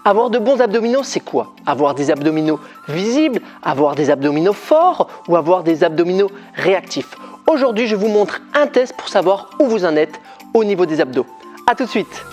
Avoir de bons abdominaux, c'est quoi? Avoir des abdominaux visibles, avoir des abdominaux forts ou avoir des abdominaux réactifs? Aujourd'hui, je vous montre un test pour savoir où vous en êtes au niveau des abdos. A tout de suite!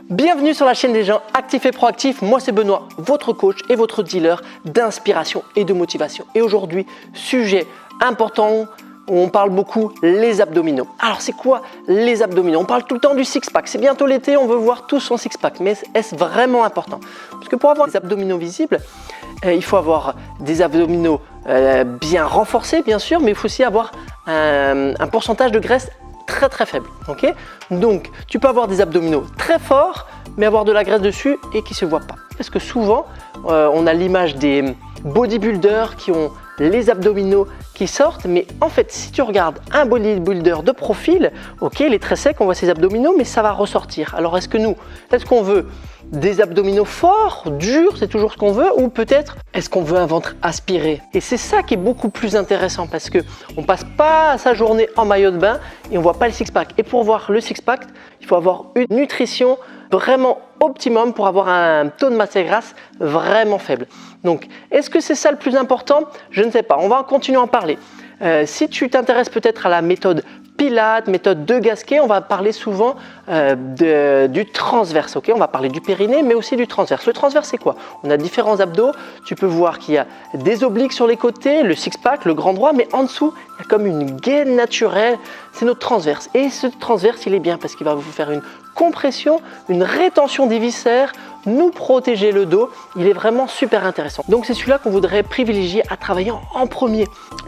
Bienvenue sur la chaîne des gens actifs et proactifs. Moi c'est Benoît, votre coach et votre dealer d'inspiration et de motivation. Et aujourd'hui, sujet important où on parle beaucoup, les abdominaux. Alors c'est quoi les abdominaux? On parle tout le temps du six-pack. C'est bientôt l'été, on veut voir tout son six-pack. Mais est-ce vraiment important? Parce que pour avoir des abdominaux visibles, il faut avoir des abdominaux bien renforcés bien sûr, mais il faut aussi avoir un pourcentage de graisse très faible. Okay, donc tu peux avoir des abdominaux très forts mais avoir de la graisse dessus et qui ne se voit pas. Parce que souvent on a l'image des bodybuilders qui ont les abdominaux qui sortent, mais en fait si tu regardes un bodybuilder de profil, ok, il est très sec, on voit ses abdominaux mais ça va ressortir. Alors est-ce qu'on veut des abdominaux forts, durs, c'est toujours ce qu'on veut, ou peut-être est-ce qu'on veut un ventre aspiré? Et c'est ça qui est beaucoup plus intéressant parce que on passe pas sa journée en maillot de bain et on voit pas le six-pack. Et pour voir le six-pack, il faut avoir une nutrition vraiment optimum pour avoir un taux de masse grasse vraiment faible. Donc, est-ce que c'est ça le plus important? Je ne sais pas. On va continuer à en parler. Si tu t'intéresses peut-être à la méthode Pilates, méthode de Gasquet, on va parler souvent du transverse. Okay, on va parler du périnée, mais aussi du transverse. Le transverse, c'est quoi? On a différents abdos. Tu peux voir qu'il y a des obliques sur les côtés, le six-pack, le grand droit, mais en dessous, il y a comme une gaine naturelle. C'est notre transverse. Et ce transverse, il est bien parce qu'il va vous faire une compression, une rétention des viscères, nous protéger le dos. Il est vraiment super intéressant. Donc c'est celui-là qu'on voudrait privilégier à travailler en premier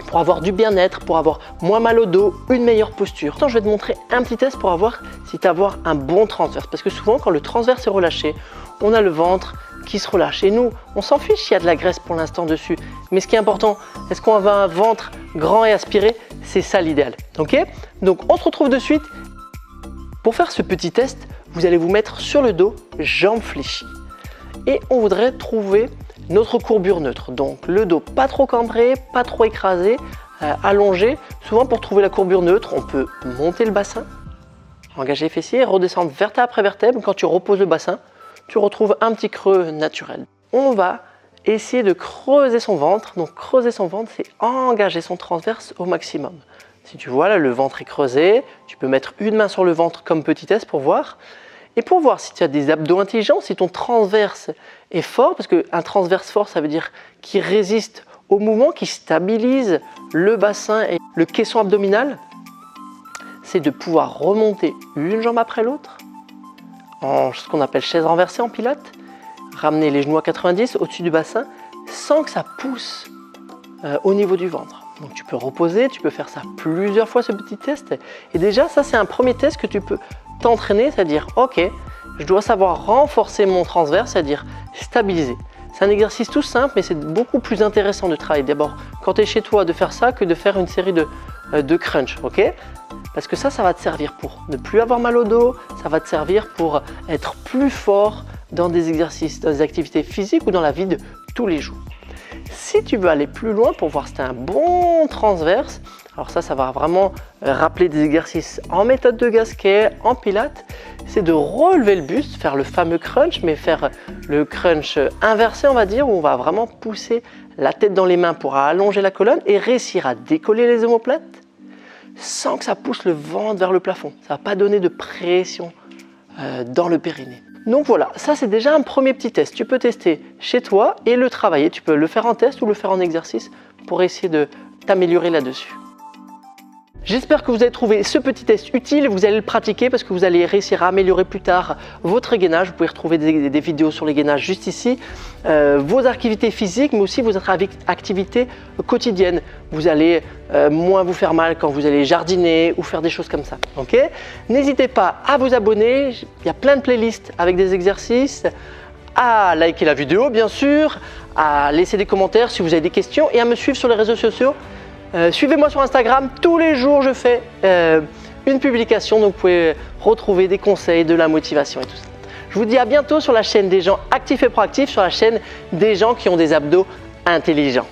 pour avoir du bien-être, pour avoir moins mal au dos, une meilleure posture. Attends, je vais te montrer un petit test pour voir si tu as un bon transverse. Parce que souvent, quand le transverse est relâché, on a le ventre qui se relâche. Et nous, on s'en fiche s'il y a de la graisse pour l'instant dessus. Mais ce qui est important, est-ce qu'on a un ventre grand et aspiré? C'est ça l'idéal. Ok? Donc on se retrouve de suite. Pour faire ce petit test, vous allez vous mettre sur le dos, jambes fléchies. Et on voudrait trouver notre courbure neutre. Donc le dos pas trop cambré, pas trop écrasé, allongé. Souvent pour trouver la courbure neutre, on peut monter le bassin, engager les fessiers, redescendre vertèbre après vertèbre. Quand tu reposes le bassin, tu retrouves un petit creux naturel. On va essayer de creuser son ventre. Donc creuser son ventre, c'est engager son transverse au maximum. Si tu vois là, le ventre est creusé, tu peux mettre une main sur le ventre comme petit test pour voir. Et pour voir si tu as des abdos intelligents, si ton transverse est fort, parce qu'un transverse fort, ça veut dire qu'il résiste au mouvement, qui stabilise le bassin et le caisson abdominal, c'est de pouvoir remonter une jambe après l'autre, en ce qu'on appelle chaise renversée en pilates, ramener les genoux à 90 au-dessus du bassin, sans que ça pousse au niveau du ventre. Donc tu peux reposer, tu peux faire ça plusieurs fois ce petit test. Et déjà, ça c'est un premier test que tu peux t'entraîner, c'est-à-dire, ok, je dois savoir renforcer mon transverse, c'est-à-dire stabiliser. C'est un exercice tout simple, mais c'est beaucoup plus intéressant de travailler d'abord quand tu es chez toi de faire ça que de faire une série de crunch, ok? Parce que ça va te servir pour ne plus avoir mal au dos, ça va te servir pour être plus fort dans des exercices, dans des activités physiques ou dans la vie de tous les jours. Si tu veux aller plus loin pour voir si tu as un bon transverse, alors ça va vraiment rappeler des exercices en méthode de Gasquet, en pilates, c'est de relever le buste, faire le fameux crunch, mais faire le crunch inversé on va dire, où on va vraiment pousser la tête dans les mains pour allonger la colonne et réussir à décoller les omoplates sans que ça pousse le ventre vers le plafond. Ça ne va pas donner de pression dans le périnée. Donc voilà, ça c'est déjà un premier petit test. Tu peux tester chez toi et le travailler. Tu peux le faire en test ou le faire en exercice pour essayer de t'améliorer là-dessus. J'espère que vous avez trouvé ce petit test utile, vous allez le pratiquer parce que vous allez réussir à améliorer plus tard votre gainage. Vous pouvez retrouver des vidéos sur les gainages juste ici, vos activités physiques mais aussi vos activités quotidiennes. Vous allez moins vous faire mal quand vous allez jardiner ou faire des choses comme ça. Okay, n'hésitez pas à vous abonner, il y a plein de playlists avec des exercices, à liker la vidéo bien sûr, à laisser des commentaires si vous avez des questions et à me suivre sur les réseaux sociaux. Suivez-moi sur Instagram, tous les jours je fais une publication, donc vous pouvez retrouver des conseils, de la motivation et tout ça. Je vous dis à bientôt sur la chaîne des gens actifs et proactifs, sur la chaîne des gens qui ont des abdos intelligents.